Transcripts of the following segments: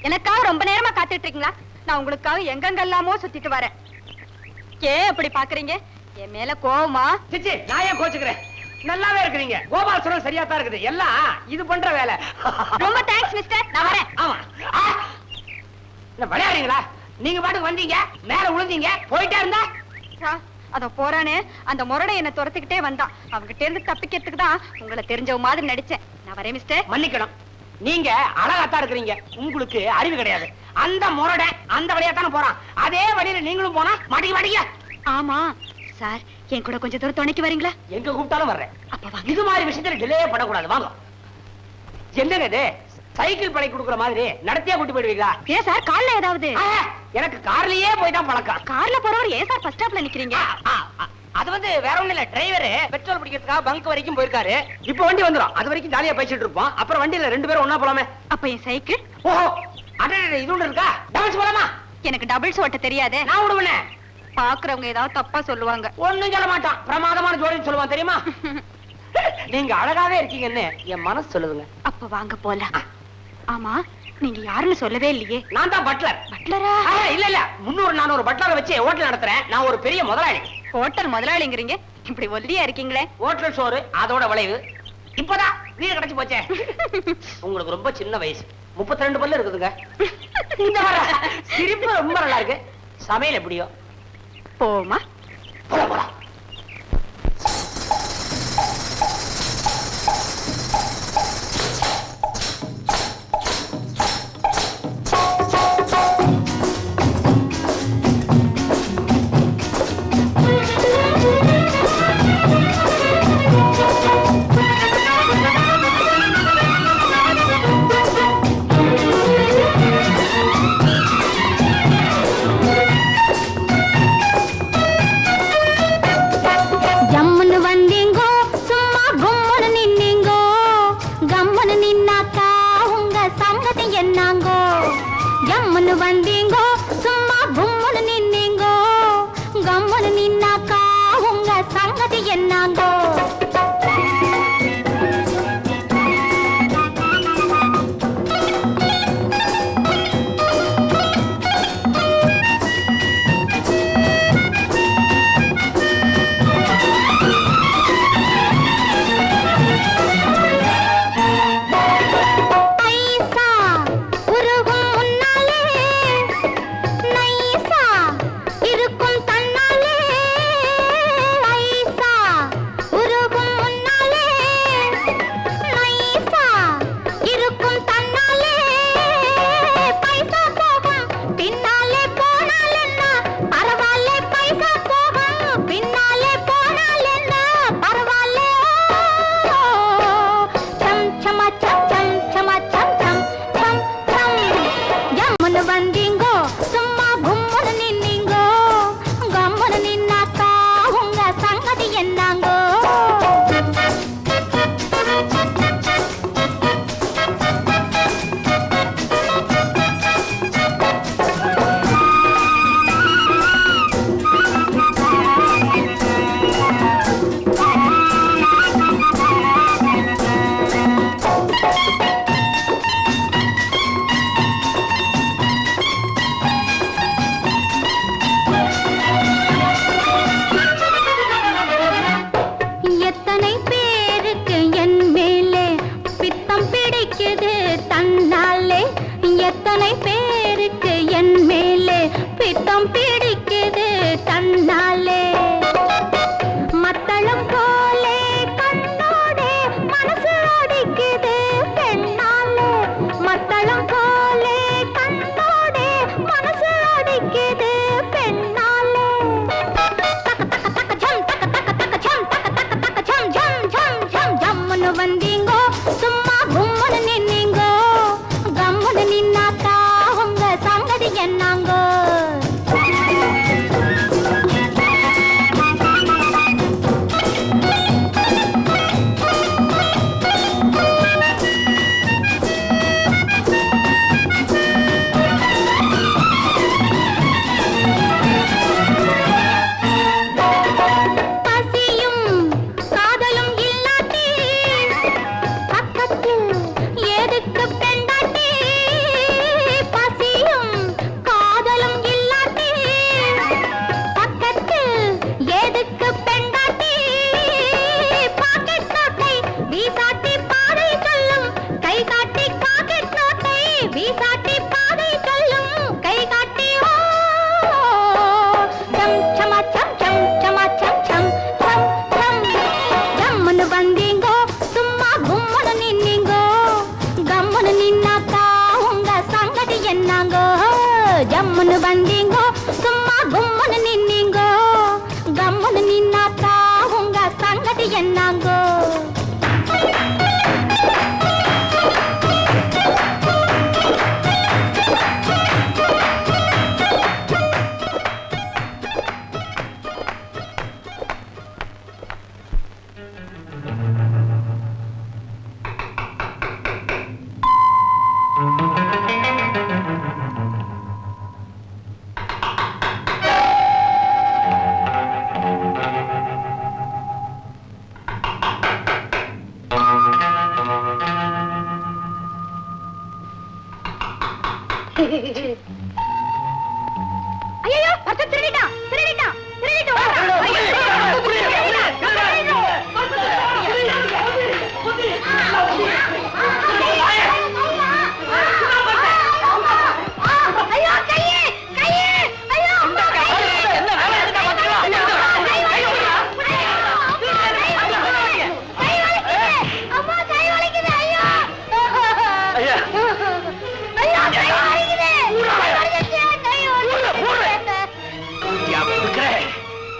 எனக்காக ரொம்ப நேரமா காத்துட்டு இருக்கீங்களா? நான் உங்களுக்காக எங்கெங்கெல்லாமோ சுத்திட்டு வரேன். ஏன் அப்படி பாக்குறீங்க? என் மேல கோவமா? சிச்சி, நான் ஏன் கோச்சுக்கிறேன்? நல்லாவே இருக்கிறீங்க. கோபால் சொல்றது சரியா தான் இருக்குது. எல்லாம் இது பண்ற வேலை. ரொம்ப தேங்க்ஸ் மிஸ்டர். நான் வரேன். ஆமா. என்ன விளையாடுறீங்களா? நீங்க பாட்டுக்கு வந்தீங்க, மேல விழுந்தீங்க, போயிட்டே இருந்தா அத போறானே அந்த முரடை என்ன துரத்துக்கிட்டே வந்தான். அவங்கிட்ட இருந்து தப்பிக்கிறதுக்கு தான் உங்களை தெரிஞ்சவ மாதிரி நடிச்சேன். நான் வரேன் மிஸ்டர். மன்னிக்கணும். நீங்க அழகாத்தான் இருக்கிறீங்க, உங்களுக்கு அறிவு கிடையாது. அந்த முரடை அந்த வழியா தானே போறான். அதே வழியில நீங்களும் போனா மாட்டிக்க மாட்டீங்க. ஆமா சார், என் கூட கொஞ்சம் தூரம் துணைக்கு வரீங்களா? எங்க கூப்பிட்டாலும் வர்றேன். அப்ப வாங்க. இது மாதிரி விஷயத்துல டிலே பண்ணக்கூடாது. வாங்க. என்னங்க இது? சைக்கிள் பழி கொடுக்குற மாதிரி நடத்தியா கூட்டி போயிடுவீங்களா? ஏன் சார், கார்ல ஏதாவது? எனக்கு கார்லயே போய் தான் பழக்கம். கார்ல போறவர் ஏன் சார் ஃபர்ஸ்ட் ஸ்டாப்ல நிக்கிறீங்க? அது வந்து வேற ஒண்ணும் இல்ல, டிரைவர் பெட்ரோல் பிடிக்கிறதுக்காக பங்க் வரைக்கும் போயிருக்காரு. இப்ப வண்டி வந்துரும், அது வரைக்கும் ஜாலியா பேசிட்டு இருப்போம். அப்புறம் வண்டியில 2 பேரும் ஒண்ணா போலாமே. அப்ப என் சைக்கிள்? ஓஹோ, அடடே, இது ஒண்ணு இருக்கா? டபுள்ஸ் போலாமா? எனக்கு டபுள்ஸ் ஓட்ட தெரியாதே. நான் விடுவேனே. பாக்குறவங்க ஏதாவது தப்பா சொல்லுவாங்க. ஒண்ணும் சொல்ல மாட்டான், பிரமாதமான ஜோடின்னு சொல்லுவான் தெரியுமா? நீங்க அழகாவே இருக்கீங்கன்னு என் மனசு சொல்லுதுங்க. அப்ப வாங்க போலாம். ஆமா, நீங்க யாருன்னு சொல்லவே இல்லையே. நான் தான் பட்லர். பட்லரா? இல்ல இல்ல, 300-400 பட்லரை வச்சு ஹோட்டல் நடத்துறேன். நான் ஒரு பெரிய முதலாளி. ஹோட்டல் முதலாளிங்கிறீங்க, இப்படி ஒல்லியா இருக்கீங்களே. ஹோட்டல் சோறு அதோட விளைவு. இப்பதான் வீடு கிடைச்சு போச்சே. உங்களுக்கு ரொம்ப சின்ன வயசு, 32 பல்லு இருக்குதுங்க. இந்த வர சிரிப்பு ரொம்ப நல்லா இருக்கு. சமையல் எப்படியோ? போமா போலாம் போலாம்.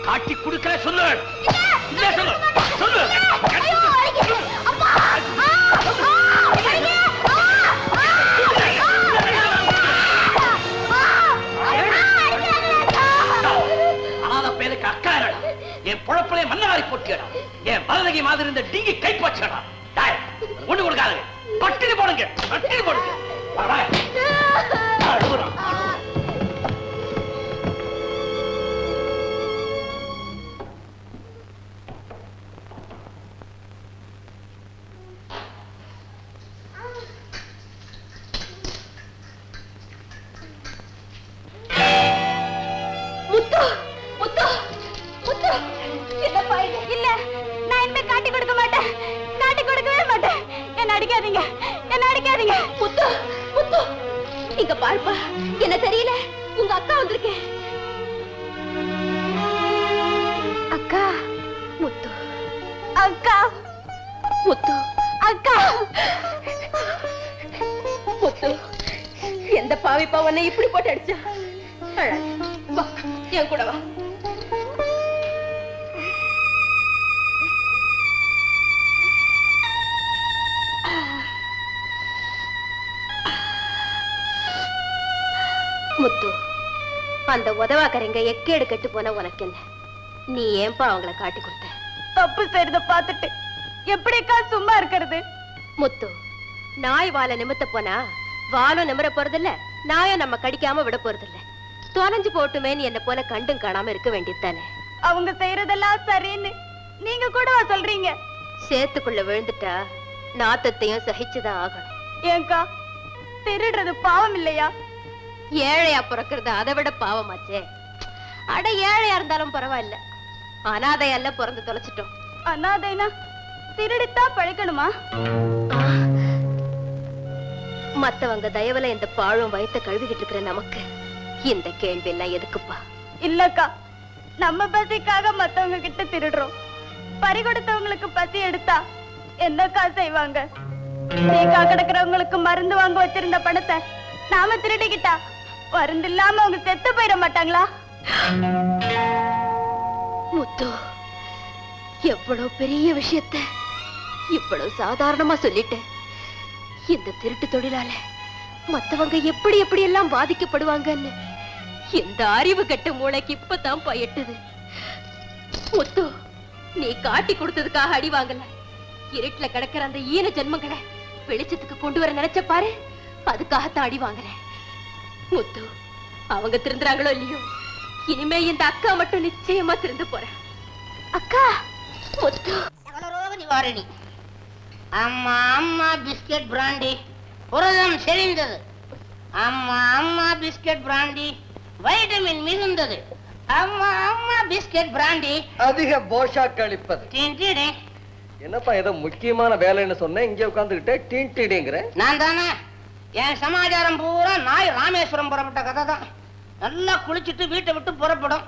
காட்டி குடுக்கற சொல்லு. இல்ல சொல்லு. சொல்லு. ஐயோ, வலிக்குது. அம்மா. அனாத பேருக்கு அக்கா இல்லடா. என் பொழப்பிலே மண்ணாரி போட்டியடா. என் மரதகி மாதிரி இருந்த டிங்கி கைப்பற்றடா. டாய் ஒண்ணு கொடுக்காத. பட்டினி போடுங்க. பட்டினி போடுங்க. வா வா. அழுகுறா. முத்து முத்து முத்து என்னப்பா இது? இல்ல நான் இனிமே காட்டி கொடுக்க மாட்டேன். காட்டி கொடுக்கவே மாட்டேன். என்ன அடிக்காதீங்க. என்ன அடிக்காதீங்க. முத்து முத்து இங்க பாருப்பா. என்ன தெரியல. உங்க அக்கா வந்திருக்கேன். அக்கா. முத்து அக்கா. முத்து அக்கா. முத்து எந்த பாவிப்பா உன்னை இப்படி போட்டு அடிச்சா? வா என் கூட வா. முத்து அந்த உதவாக்கரைங்க எக்கேடு கெட்டு போன உனக்கு என்ன? நீ ஏன்பா அவங்கள காட்டி கொடுத்த? தப்பு செய்யறத பார்த்துட்டு எப்படிக்கா சும்மா இருக்கிறது? முத்து நாய் வாழை நிமித்த போனா வாழும் நிமிர போறதில்ல, நாயும் நம்ம கடிக்காம விட போறதில்ல. தொலைஞ்சு போட்டுமேன்னு என்ன போல கண்டும் காணாம இருக்க வேண்டியதுதானே? அவங்க செய்யறதெல்லாம் சரின்னு நீங்க கூட சொல்றீங்க. சேத்துக்குள்ள விழுந்துட்டா நாத்தத்தையும் சகிச்சுதான் ஆகணும். ஏங்கா திருடுறது பாவம் இல்லையா? ஏழையா பிறக்கிறது அதை விட பாவமாச்சே. அட ஏழையா இருந்தாலும் பரவாயில்ல, அனாதையல்ல பிறந்து தொலைச்சிட்டோம். அனாதைனா திருடித்தான் பழிக்கணுமா? மத்தவங்க தயவுல இந்த பாழும் வயித்தை கழுவிக்கிட்டு இருக்கிற நமக்கு இந்த கேள்வி எல்லாம் எதுக்குப்பா? இல்லக்கா, நம்ம பசிக்காக மத்தவங்க கிட்ட திருடுறோம். பறி கொடுத்தவங்களுக்கு பசி எடுத்தா என்னக்கா செய்வாங்க? தீக்கா கிடக்கிறவங்களுக்கு மருந்து வாங்க வச்சிருந்த பணத்தை நாம திருடிக்கிட்டா மருந்து இல்லாம அவங்க செத்து போயிட மாட்டாங்களா? முத்து எவ்வளவு பெரிய விஷயத்த இவ்வளவு சாதாரணமா சொல்லிட்டேன். இந்த திருட்டு தொழிலால மத்தவங்க எப்படி எப்படி எல்லாம் பாதிக்கப்படுவாங்கன்னு இந்த அறிவு கட்ட மூளைக்கு இப்பதான் பயட்டுது. முத்து நீ காட்டி கொடுத்ததுக்காக அடி வாங்கல, இருட்டுல கிடக்கிற அந்த ஈன ஜென்மங்களை வெளிச்சத்துக்கு கொண்டு வர நினைச்ச பாரு, அதுக்காகத்தான் அடி வாங்குறேன். முத்து அவங்க திருந்துறாங்களோ இல்லையோ, இனிமே இந்த அக்கா மட்டும் நிச்சயமா திருந்து போறேன். அக்கா முத்து நிவாரணி. அம்மா அம்மா பிஸ்கட் பிராண்டி புரதம் செறிந்தது. அம்மா அம்மா பிஸ்கட் பிராண்டி வைட்டமின் மிகுந்தது. அம்மா அம்மா பிஸ்கட் பிராண்டி அதிக போஷா கழிப்பது. என்னப்பா ஏதோ முக்கியமான வேலைன்னு சொன்னேன், இங்க உட்கார்ந்துகிட்டே டீன்டிடிங்கற. நான் தானே. என் சமாச்சாரம் பூரா நாய் ராமேஸ்வரம் புறப்பட்ட கதை தான். நல்லா குளிச்சுட்டு வீட்டை விட்டு புறப்படும்,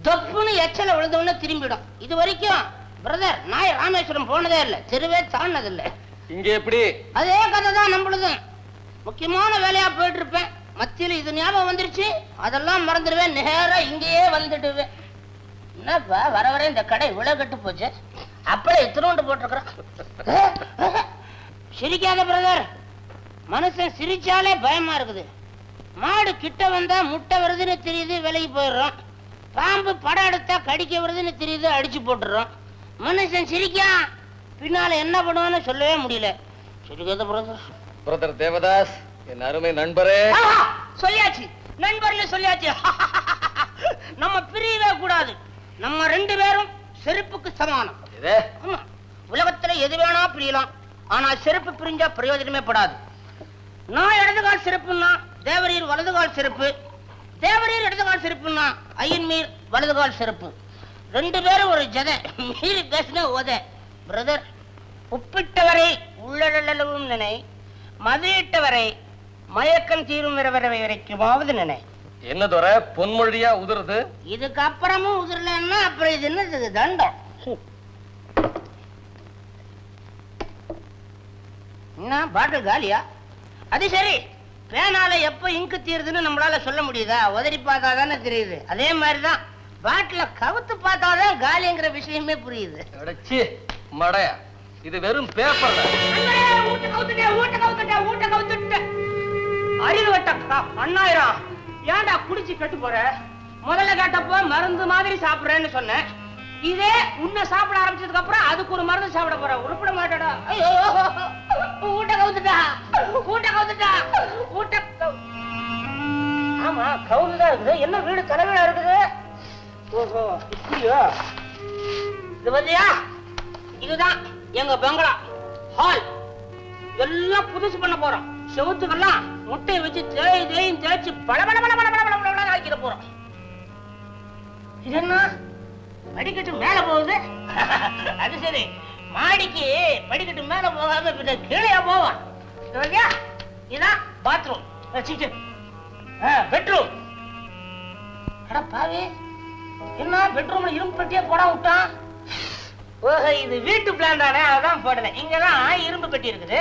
தொப்புன்னு எச்சல விழுந்தவொன்னு திரும்பிடும். இது வரைக்கும் பிரதர் நாய் ராமேஸ்வரம் போனதே இல்லை, தெருவே தாண்டதில்லை. இங்க எப்படி? அதே கதை தான் நம்மளுது. முக்கியமான வேலையா போயிட்டு இருப்பேன், மத்தியில இது ஞாபகம் வந்துருச்சு, அதெல்லாம் மறந்துடுவேன், நேரா இங்கேயே வந்துடுவேன். என்னப்பா வர வர இந்த கடை இவ்வளவு கட்டு போச்சு, அப்படியே இத்தினோண்டு போட்டிருக்கிறோம். சிரிக்காத பிரதர், மனுஷன் சிரிச்சாலே பயமா இருக்குது. மாடு கிட்ட வந்தா முட்டை வருதுன்னு தெரியுது, விலைக்கு போயிடுறோம். பாம்பு படம் எடுத்தா கடிக்க வருதுன்னு தெரியுது, அடிச்சு போட்டுறோம். மனுஷன் சிரிக்கா பின்னால என்ன பண்ணுவான்னு சொல்லவே முடியல. சிரிக்காத பிரதர். பிரதர் தேவதாஸ், என் அருமை நண்பரே. சொல்லியாச்சு, நண்பர்ல சொல்லியாச்சு. நம்ம பிரியவே கூடாது, நம்ம ரெண்டு பேரும் செருப்புக்கு சமானம். உலகத்துல எது வேணா பிரியலாம், ஆனா செருப்பு பிரிஞ்சா பிரயோஜனமே படாது. நான் இடதுகால் செருப்புன்னா தேவரீர் வலதுகால் செருப்பு, தேவரீர் இடதுகால் செருப்புன்னா ஐயன்மீர் வலதுகால் செருப்பு. ரெண்டு பேரும் ஒரு ஜதை, மீறி பேசின ஓத. பிரதர், உப்பிட்டவரை உள்ளளவும் நினை, மதியிட்டவரை மயக்கம் தீரும் வரை வரைக்குமாவது நினை. என்ன தோற பொன்மொழியா உதிருது? இதுக்கு அப்புறமும் உதிரலன்னா அப்புறம் இது என்னது தண்டம்? என்ன பாட்டில் காலியா? அது சரி, பேனால எப்ப இங்கு தீருதுன்னு நம்மளால சொல்ல முடியுதா? உதறி பார்த்தா தானே தெரியுது. அதே மாதிரிதான் பாட்டில கவுத்து பார்த்தாதான் காலிங்கிற விஷயமே புரியுது. அடச்சி மடையா, இது வெறும் பேப்பர். அறிவு வட்டா அண்ணாயிரம், ஏன்டா குடிச்சு கெட்டு போற? முதல்ல கேட்டப்போ மருந்து மாதிரி சாப்பிடுறேன்னு சொன்னேன். இதே உன்னை சாப்பிட ஆரம்பிச்சதுக்கு அப்புறம் அதுக்கு ஒரு மருந்து சாப்பிட போற. உருப்பிட மாட்டடா. ஐயோ, ஊட்ட கவுத்துட்டா, ஊட்ட கவுத்துட்டா, ஊட்ட. ஆமா, கவுந்துதான் இருக்குது. என்ன வீடு தலைவீடா இருக்குது? ஓஹோ, இப்படியோ? இது பத்தியா? இதுதான் எங்க பங்களா ஹால். எல்லாம் புதுசு பண்ண போறோம். செவுத்துக்கெல்லாம் முட்டையை வச்சு தேய்ச்சி பல ஆக்கிட போறோம். இது என்ன படிக்கட்டு மேல போகுது? அது சரி, மாடிக்கு படிக்கட்டு மேல போகாம கீழே போவான். இதான் பாத்ரூம், பெட்ரூம். அட பாவி, என்ன பெட்ரூம்ல இரும்பு பெட்டியே போட விட்டான்? ஓஹோ, இது வீட்டு பிளான் தானே, அதான் போடல. இங்கதான் இரும்பு பெட்டி இருக்குது.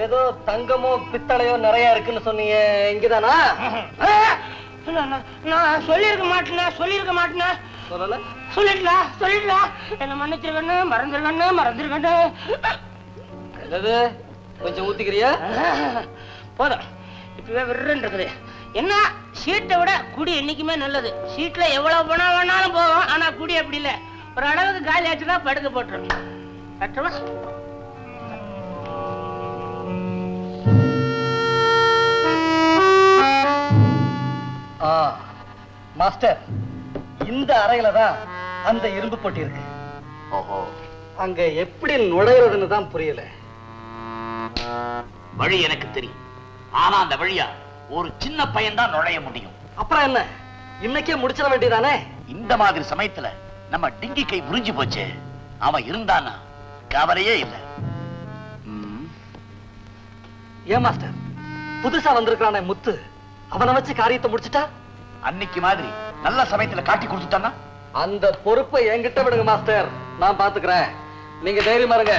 ஏதோ தங்கமோ பித்தளையோ நிறைய இருக்குன்னு சொன்னீங்க, இங்கதானா? நான் சொல்லிருக்க மாட்டேன். சொல்லல? சொல்லிடலாம். என்ன மன்னிச்சிருக்கண்ணு, மறந்துருக்கண்ணு. என்னது, கொஞ்சம் ஊத்திக்கிறியா? போதும், இப்பவே விருன்னு இருக்குது. என்ன, சீட்டை விட குடி என்னைக்குமே நல்லது. சீட்ல எவ்வளவு பணம் வேணாலும் போகும், ஆனா குடி அப்படி இல்ல. ஒரு அளவுக்கு காலி ஆச்சுன்னா படுக்க போட்டுரும். கட்டுமா? மாஸ்டர், இந்த அறையில தான் அந்த இரும்பு பொட்டி இருக்கு. ஓஹோ, அங்க எப்படி நுழையிறதுன்னு தான் புரியல. வழி எனக்கு தெரியும், ஆனா அந்த வழியா ஒரு சின்ன பையன் தான் நுழைய முடியும். அப்புறம் என்ன, இன்னைக்கே முடிச்சிட வேண்டியதானே? இந்த மாதிரி சமயத்துல நம்ம டிங்கி கை முறிஞ்சு போச்சு. அவன் இருந்தானா கவலையே இல்ல. ஏன் மாஸ்டர், புதுசா வந்திருக்கானே முத்து, அவனை வச்சு காரியத்தை முடிச்சுட்டா? அன்னைக்கு மாதிரி நல்ல சமயத்துல காட்டி கொடுத்துட்டானா? அந்த பொறுப்பை என்கிட்ட விடுங்க மாஸ்டர், நான் பாத்துக்கிறேன். நீங்க தைரியமா இருங்க.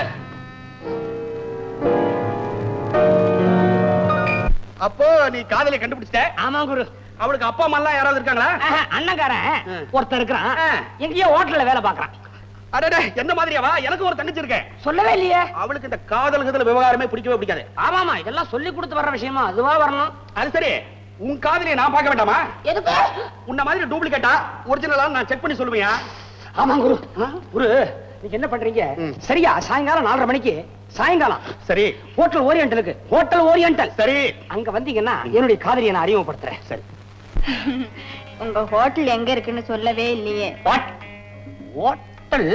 அப்போ நீ காதலை கண்டுபிடிச்சிட்ட? ஆமா குரு. அவளுக்கு அப்பா அம்மா எல்லாம் யாராவது இருக்காங்களா? அண்ணங்காரன் ஒருத்தர் இருக்கிறான், எங்கேயோ ஹோட்டல்ல வேலை பாக்குறான். அடடே, என்ன மாதிரியாவா? எனக்கு ஒரு தங்கச்சி இருக்கேன். சொல்லவே இல்லையே. அவளுக்கு இந்த காதல் விவகாரமே பிடிக்கவே பிடிக்காது. ஆமாமா, இதெல்லாம் சொல்லி கொடுத்து வர்ற விஷயமா, அதுவா வரணும். அது சரி, உன் காதலியை நான் பார்க்க வேண்டாமா? எதுக்கு? உன்ன மாதிரி டூப்ளிகேட்டா ஒரிஜினலா நான் செக் பண்ணி சொல்லுவியா? ஆமா குரு. குரு, நீங்க என்ன பண்றீங்க? சரியா சாயங்காலம் 4:30 மணிக்கு, சாயங்காலம் சரி, ஹோட்டல் ஓரியண்டலுக்கு. Hotel oriental. சரி, அங்க வந்தீங்கன்னா என்னுடைய காதலியை நான் அறிமுகப்படுத்துறேன். சரி. உங்க ஹோட்டல் எங்க இருக்குன்னு சொல்லவே இல்லையே. ஹோட்டல்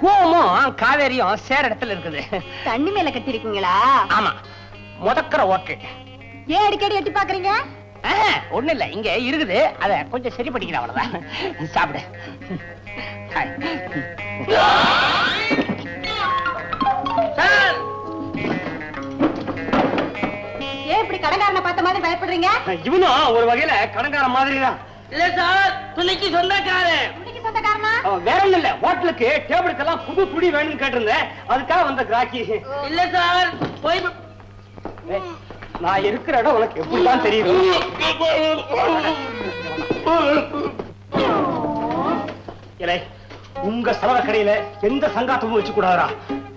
கூவமும் காவேரியும் சேர இடத்துல இருக்குது. தண்ணி மேல கட்டிருக்கீங்களா? ஆமா, முதக்கிற ஹோட்டல். ஏன் அடிக்கடி எட்டி பாக்குறீங்க? ஒண்ணு இல்ல, இங்க இருக்குது, அத கொஞ்சம் சரி பண்ணிக்கிறேன், அவ்வளவுதான். சாப்பிடு. ஏன் இப்படி கடன்காரனை பார்த்த மாதிரி பயப்படுறீங்க? இவனும் ஒரு வகையில கடன்கார மாதிரி தான். இல்ல சார், துணிக்கு சொந்தக்காரன். இன்னைக்கு சொந்தக்காரனா? வேற ஒண்ணு இல்ல, ஹோட்டலுக்கு டேபிளுக்கெல்லாம் புது துணி வேணும்னு கேட்டிருந்தேன், அதுக்காக வந்த கிராக்கி. இல்ல சார், போய் நான் இருக்கிற இடம் உனக்கு எப்படிதான் தெரியும்? உங்க செலவு கடையில எந்த சங்காத்தமும் வச்சு கூடாதா?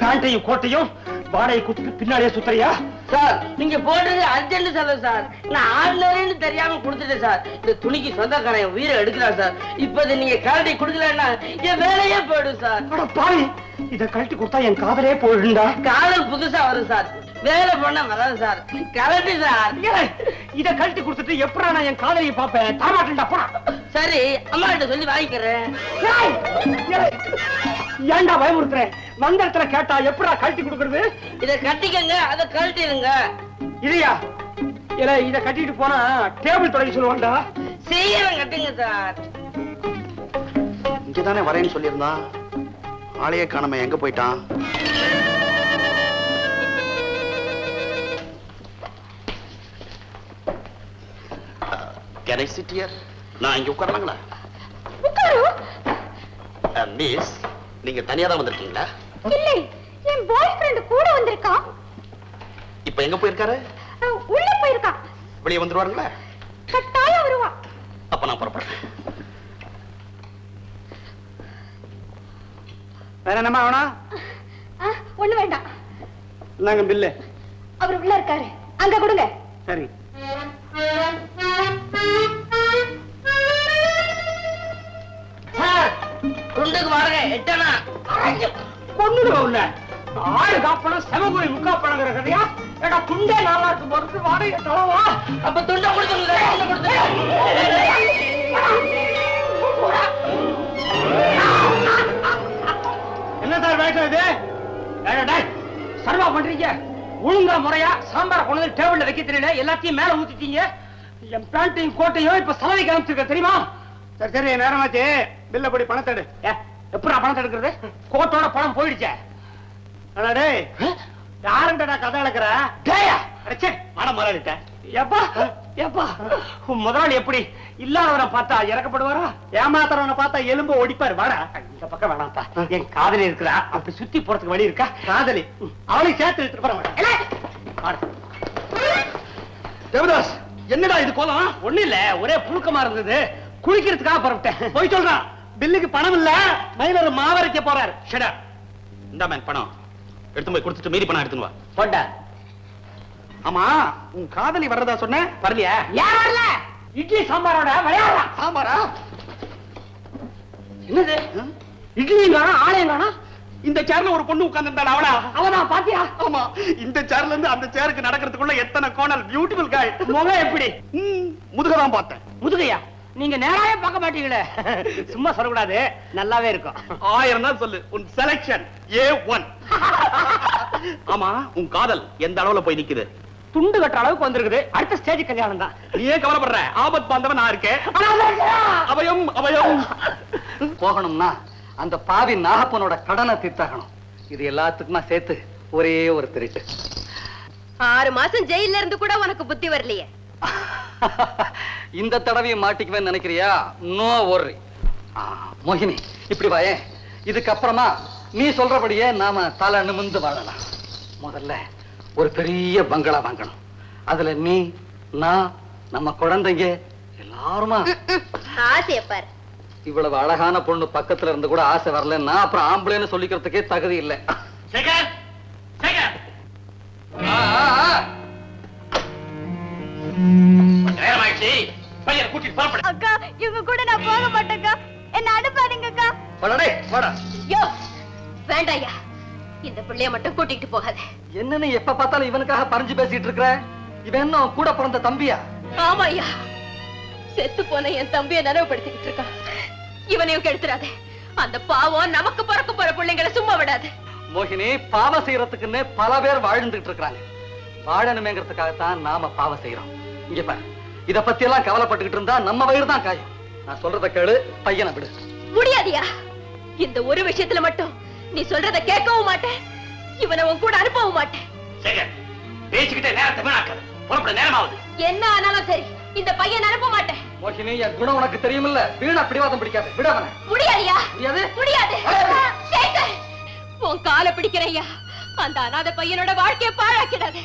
பேண்டையும் கோட்டையும் வாடகை கொடுத்துட்டு பின்னாடியே சுத்தறியா? சார், நீங்க போடுறது அர்ஜென்ட் செலவு சார். நான் ஆர்டினரின்னு தெரியாம கொடுத்துட்டேன் சார். இந்த துணிக்கு சொந்தக்காரன் உயிரை எடுக்கிறான் சார். இப்ப நீங்க கரண்டி கொடுக்கலன்னா என் வேலையே போயிடும் சார். பாரு, இத கழட்டி கொடுத்தா என் காதலே போயிடுண்டா. காதல் புதுசா வரும் சார், வேலை பண்ண வராது சார். கரண்டி சார். இத கழட்டி கொடுத்துட்டு எப்படா நான் என் காதலியை பாப்பேன்? தரமாட்டேன்டா, போடா. சரி, அம்மா கிட்ட சொல்லி வாங்கிக்கிறேன். ஏன்டா பயமுறுத்துறேன்? வந்த இடத்துல கேட்டா எப்படா கழட்டி கொடுக்கறது? இத கட்டிக்கங்க, அத கழட்டிடுங்க. இல்லையா? இல்ல, இத கட்டிட்டு போனா டேபிள் தொடங்கி சொல்லுவான்டா. சீக்கிரம் கட்டுங்க சார். இங்கதானே வரேன்னு சொல்லியிருந்தான். ஆளையே காணாம, எங்க போயிட்டான்? Can I sit here? நான் இங்க உட்காரலாங்களா? மிஸ், நீங்க தனியா தான் வந்திருக்கீங்களா? இல்லை, என் பாய் ஃப்ரெண்ட் கூட வந்திருக்கான். இப்ப எங்க போயிருக்காரு? உள்ள போயிருக்கான். வெளியே வந்துருவாருங்களா? கட்டாயம் வருவான். அப்ப நான் புறப்படுறேன். வேற என்னமா வேணும்? ஒண்ணு வேண்டாம். இந்தாங்க பில்லு. அவர் உள்ள இருக்காரு, அங்க கொடுங்க. சரி. துண்டுக்கு வாடகை எட்டனா பொண்ணுடுவா உள்ள. ஆடு காப்பணம் செவகுரி முக்கா பழங்கிற கதையா? ஏடா துண்டே நல்லா இருக்கு பொறுத்து வாடகை தளவா? அப்ப துண்டை கொடுத்து என்ன சார் வேஷம் இது? சர்வா பண்றீங்க ஒழுங்கா முறையா சாம்பார கொண்டு வந்து டேபிள்ல வைக்க தெரியல, எல்லாத்தையும் மேல ஊத்திட்டீங்க. என் பேண்டையும் கோட்டையும் இப்ப சலவைக்கு அனுப்பிச்சிருக்க தெரியுமா? சரி சரி நேரமாச்சு, பில்ல படி பணத்தை எடு. எப்படா பணத்தை எடுக்கிறது? கோட்டோட பணம் போயிடுச்சே. அடடே யாருண்டா கதை இழக்கிற? மனம் முதலாளிட்ட எப்பா எப்பா உன் முதலாளி எப்படி இல்லாதவனை பார்த்தா இறக்கப்படுவாரா? ஏமாத்துறவனை பார்த்தா எலும்பு ஒடிப்பாரு. வாடா இந்த பக்கம் வேணாம்ப்பா, என் காதலி இருக்கிறா, அப்படி சுத்தி போறதுக்கு வழி இருக்கா? காதலி அவளையும் சேர்த்து எடுத்துட்டு போற. தேவதாஸ் என்னடா இது கோலம்? ஒண்ணு இல்ல, ஒரே புழுக்கமா இருந்தது, குளிக்கிறதுக்காக புறப்பட்டேன். போய் சொல்றான், பில்லுக்கு பணம் இல்ல, மயிலர் மாவரைக்க போறாரு. ஷடா இந்த மேன் பணம் எடுத்து போய் கொடுத்துட்டு மீறி பணம் எடுத்துன்னு வா. போட்டா. ஆமா உன் காதலி வர்றதா சொன்ன, வரலையா? ஏன் வரல? இட்லி சாம்பாரோட விளையாடலாம். சாம்பாரா? என்னது இட்லியும் காணோம் ஆலயம் காணோம்? இந்த சேர்ல ஒரு பொண்ணு உட்கார்ந்திருந்தாள், அவளா? அவனா பாத்தியா? ஆமா, இந்த சேர்ல இருந்து அந்த சேருக்கு நடக்கிறதுக்குள்ள எத்தனை கோணல். பியூட்டிஃபுல் காய். முகம் எப்படி? முதுகதான் பார்த்தேன். முதுகையா? நீங்க நேராவே பார்க்க மாட்டீங்களே. சும்மா சொல்லக்கூடாது, நல்லாவே இருக்கும். 1000 தான் சொல்லு. உன் செலக்ஷன் A1. ஆமா உன் காதல் எந்த அளவுல போய் நிக்குது? துண்டு கட்டுற அளவுக்கு வந்திருக்குது. அடுத்த ஸ்டேஜ் கல்யாணம் தான். நீ ஏன் கவலைப்படுற? ஆபத் பாந்தவன் நான் இருக்கேன். அபயம் அபயம். போகணும்னா அந்த பாவி நாகப்பனோட கடனை தீர்த்தாகணும். இது எல்லாத்துக்குமா சேர்த்து ஒரே ஒரு திருட்டு. 6 மாசம் ஜெயில இருந்து கூட உனக்கு புத்தி வரலையே. இந்த தடவையும் மாட்டிக்குவேன்னு நினைக்கிறியா? No worry. மோகினி இப்படி வாயே, இதுக்கப்புறமா நீ சொல்றபடியே நாம தலை நிமிர்ந்து வாழலாம். முதல்ல ஒரு பெரிய பங்களா வாங்கணும். அதுல நீ, நான், நம்ம குழந்தைங்க எல்லாருமா. ஆசையப்பார், இவ்வளவு அழகான பொண்ணு பக்கத்துல இருந்து கூட ஆசை வரலன்னா அப்புறம் ஆம்பளைன்னு சொல்லிக்கிறதுக்கே தகுதி இல்லை. சேகர் சேகர் நேரமாயிடுச்சு, பையன் கூட்டிட்டு புறப்படு. அக்கா இவங்க கூட நான் போக மாட்டேக்கா, என்ன அனுப்பாதீங்க அக்கா. வாடா வாடா. யோ வேண்டாயா, இந்த பிள்ளைய மட்டும் கூட்டிட்டு போகாத. என்னன்னு எப்ப பார்த்தாலும் இவனுக்காக பறிஞ்சு பேசிட்டு இருக்கிற? இவன் என்ன கூட பிறந்த தம்பியா? ஆமாய்யா, செத்து போன என் தம்பியை நினைவுபடுத்திக்கிட்டு இருக்கான். இவனையும் கெடுத்துறாதே. அந்த பாவம் நமக்கு பிறக்க போற பிள்ளைங்களை சும்மா விடாது. மோகினி, பாவம் செய்யறதுக்குன்னு பல பேர் வாழ்ந்துட்டு இருக்காங்க. வாழணுமேங்கிறதுக்காகத்தான் நாம பாவம் செய்யறோம். இங்க பாரு, இத பத்தி எல்லாம் கவலைப்பட்டுக்கிட்டு இருந்தா நம்ம வயிறு தான் காயும். நான் சொல்றத கேளு, பையனை விடு. முடியாதியா, இந்த ஒரு விஷயத்துல மட்டும் நீ சொல்றத கேட்கவும் மாட்டேன், இவனை உன் கூட அனுப்பவும் மாட்டேன். சேகர் பேசிக்கிட்டே நேரத்தை வீணாக்காத, புறப்பட நேரமாவது. என்ன ஆனாலும் சரி, இந்த பையன் அனுப்ப மாட்டேன். மோகினி, என் குணம் உனக்கு தெரியுமில்ல, வீணா பிடிவாதம் பிடிக்காது. விடவன. முடியாதியா? முடியாது? முடியாது. சேகர், உன் காலை பிடிக்கிறையா, அந்த அனாதை பையனோட வாழ்க்கையை பாழாக்கிடாத.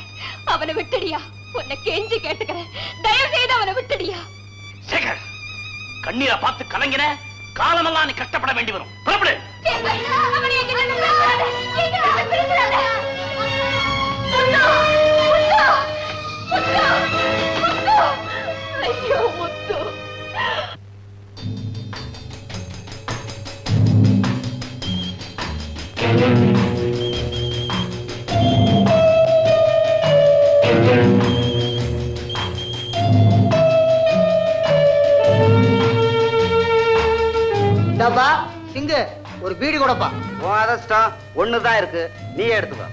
அவனை விட்டுடியா, உன்னை கெஞ்சி கேட்டுக்கிறேன், தயவு செய்து அவனை விட்டுடியா. சேகர், கண்ணீரை பார்த்து கலங்கின காலமெல்லாம் நீ கஷ்டப்பட வேண்டி வரும். புறப்படு. அவனை என்கிட்ட இருந்து பிரிச்சிடாத. என்கிட்ட இருந்து பிரிச்சிடாத. முத்து, முத்து, முத்து, முத்து. ஐயோ முத்து. டப்பா சிங்கு ஒரு பீடி கொடுப்பா. உன் அதிர்ஷ்டம் ஒண்ணுதான் இருக்கு, நீ எடுத்துக்கோ.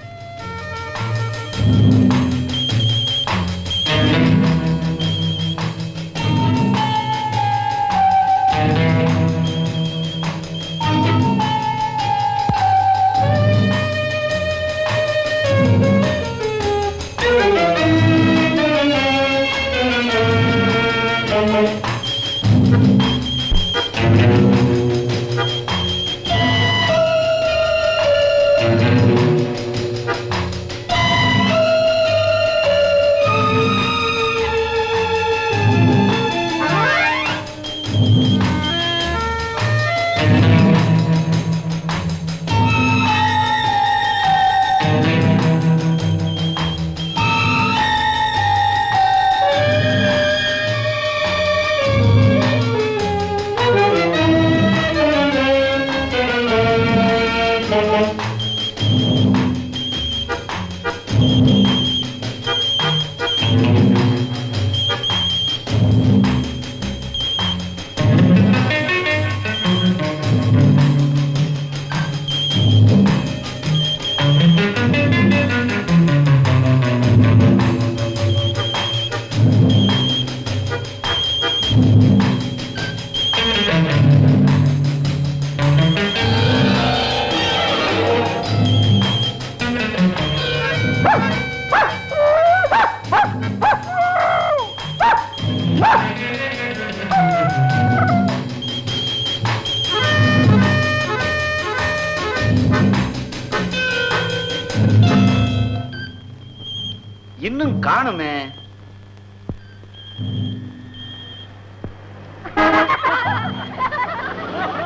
இன்னும் காணுமே.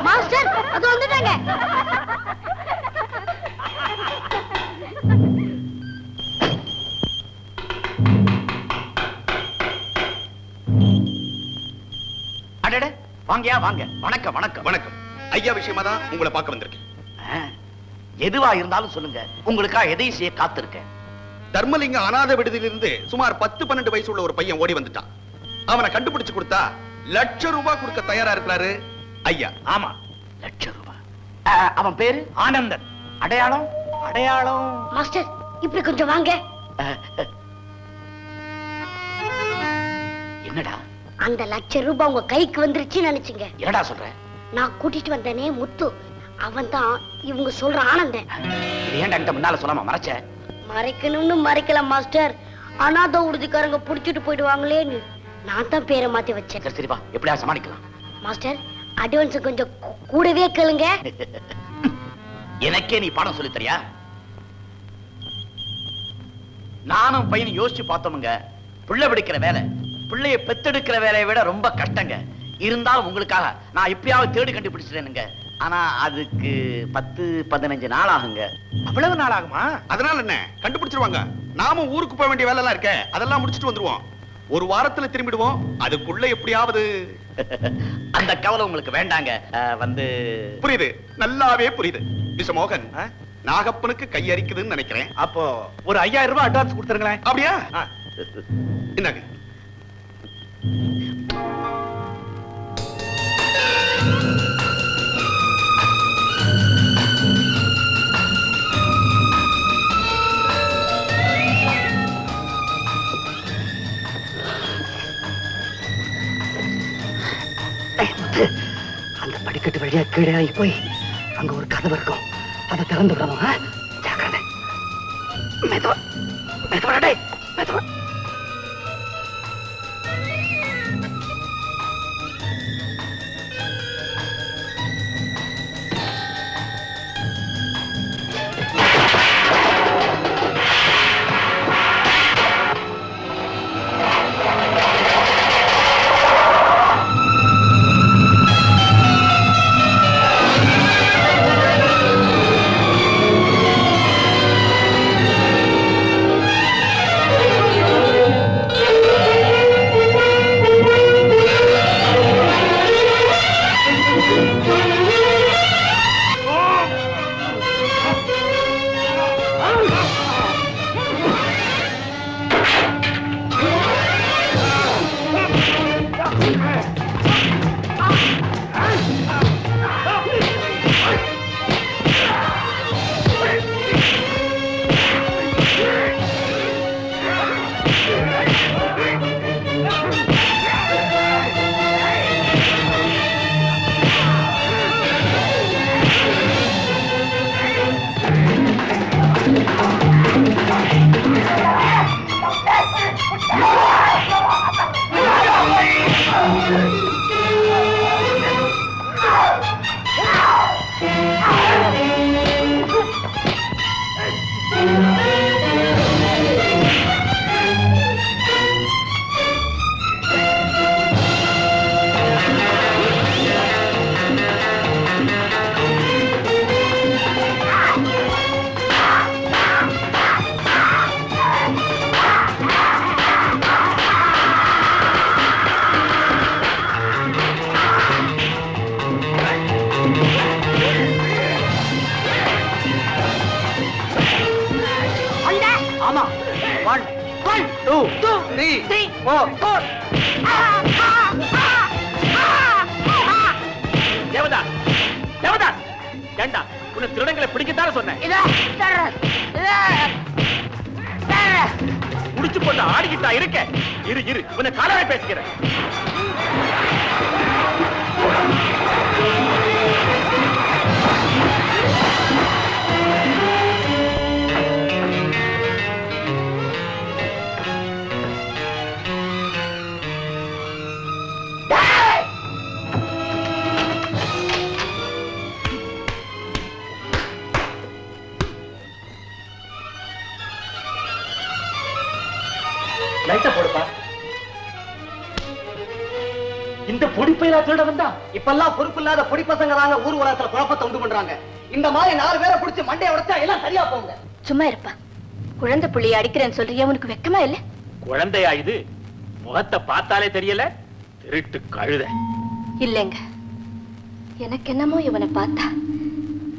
மாஸ்டர் அது வந்துட்டாங்க. அடடே, வாங்கயா வாங்க. வணக்கம் வணக்கம் வணக்கம். ஐயா விஷயமா தான் உங்களை பார்க்க வந்திருக்கேன். எதுவா இருந்தாலும் சொல்லுங்க, உங்களுக்கா எதையும் செய்ய காத்திருக்கேன். தர்மலிங்க அநாத விடுதியிலிருந்து சுமார் 10-12 வயசு உள்ள ஒரு பையன் ஓடி வந்துட்டான். அவனை கண்டுபிடிச்சு கொடுத்தா ₹1,00,000 கொடுக்க தயாரா இருக்கிறாரு ஐயா. ஆமா, ₹1,00,000. அவன் பேரு ஆனந்தன். அடையாளம் அடையாளம் மாஸ்டர் இப்படி கொஞ்சம் வாங்க. என்னடா அந்த ₹1,00,000 உங்க கைக்கு வந்துருச்சுன்னு நினைச்சுங்க. என்னடா சொல்ற? நான் கூட்டிட்டு வந்தேனே முத்து, அவன் தான் இவங்க சொல்ற ஆனந்தன். இது ஏன்டா என்கிட்ட முன்னால சொல்லாம மறைச்ச? மறைக்கணும்னு மறைக்கலாம் மாஸ்டர். அனாதை உறுதிக்காரங்க புடிச்சிட்டு போயிடுவாங்களேன்னு நான் தான் பேரை மாத்தி வச்சேன். சரி சரி, வா, எப்படியா சமாளிக்கலாம். மாஸ்டர் அட்வான்ஸ் கொஞ்சம் கூடவே கேளுங்க. எனக்கே நீ பாடம் சொல்லி தரியா? நானும் பையனும் யோசிச்சு பார்த்தோமுங்க. பிள்ளை பிடிக்கிற வேலை பிள்ளைய பெத்தெடுக்கிற வேலையை விட ரொம்ப கஷ்டங்க. இருந்தாலும் உங்களுக்காக நான் இப்பயாவது தேடி கண்டுபிடிச்சிட்டேனுங்க. ஆனா அதுக்கு 10-15 நாள் ஆகுங்க. அவ்வளவு நாள் ஆகுமா? அதனால என்ன, கண்டுபிடிச்சிருவாங்க. நாமும் ஊருக்கு போக வேண்டிய வேலை எல்லாம் இருக்க, அதெல்லாம் முடிச்சிட்டு வந்துருவோம். ஒரு வாரத்துல திரும்பிடுவோம். அதுக்குள்ள எப்படியாவது. அந்த கவலை உங்களுக்கு வேண்டாங்க. புரியுது, நல்லாவே புரியுது. மிஸ்டர் மோகன், நாகப்பனுக்கு கையரிக்குதுன்னு நினைக்கிறேன். அப்போ ஒரு ₹5,000 அட்வான்ஸ் கொடுத்துருங்களேன். அப்படியா? இந்தாங்க. அந்த படிக்கட்டு வழியா கீழே இறங்கி போய் அங்க ஒரு கதவு இருக்கும், அதை திறந்து விடணும். ஜாக்கிரதை. மெதுவா மெதுவா டேய், மெதுவா. தேவதாஸ், தேவதாஸ், ஏண்டா உன்னை திருடங்களை பிடிக்கத்தான சொன்னேன். முடிச்சு கொண்டு ஆடிக்கிட்டா இருக்க. இரு இரு, உன்னை காலாவை பேசுகிறேன். பையனா திருட வந்தா? இப்பெல்லாம் பொறுப்பு இல்லாத பொடி பசங்க தாங்க ஊர் உலகத்துல குழப்பத்தை உண்டு பண்றாங்க. இந்த மாதிரி 4 பேரை பிடிச்சு மண்டையை உடைச்சா எல்லாம் சரியா போங்க. சும்மா இருப்பா. குழந்தை புள்ளிய அடிக்கிறேன்னு சொல்றியா? உனக்கு வெக்கமா இல்ல? குழந்தையா இது? முகத்தை பார்த்தாலே தெரியல, திருட்டு கழுத. இல்லைங்க, எனக்கு என்னமோ இவனை பார்த்தா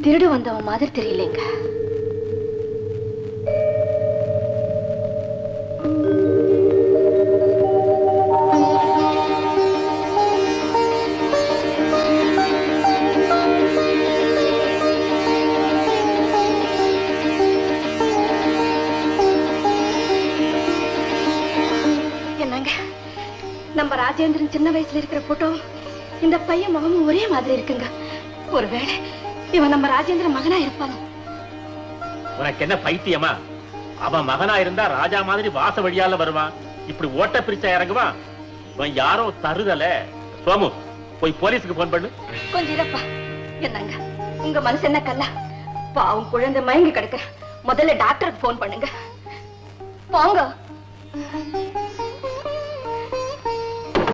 திருடு வந்தவன் மாதிரி தெரியலைங்க. என்னங்க, நம்ம ராஜேந்திரன் சின்ன வயசுல இருக்கிற போட்டோ இந்த பையன் முகமும் ஒரே மாதிரி இருக்குங்க. ஒருவேளை இவன் நம்ம ராஜேந்திரன் மகனா இருப்பானோ? உனக்கு என்ன பைத்தியமா? அவன் மகனா இருந்தா ராஜா மாதிரி வாச வழியால வருவான், இப்படி ஓட்ட பிரிச்சா இறங்குவான். இவன் யாரோ தருதல. சோமு, போய் போலீஸுக்கு போன் பண்ணு. கொஞ்சம் இருப்பா. என்னங்க, உங்க மனசு என்ன கல்லா? பாவம் குழந்தை மயங்கி கிடக்குற. முதல்ல டாக்டருக்கு போன் பண்ணுங்க. போங்க.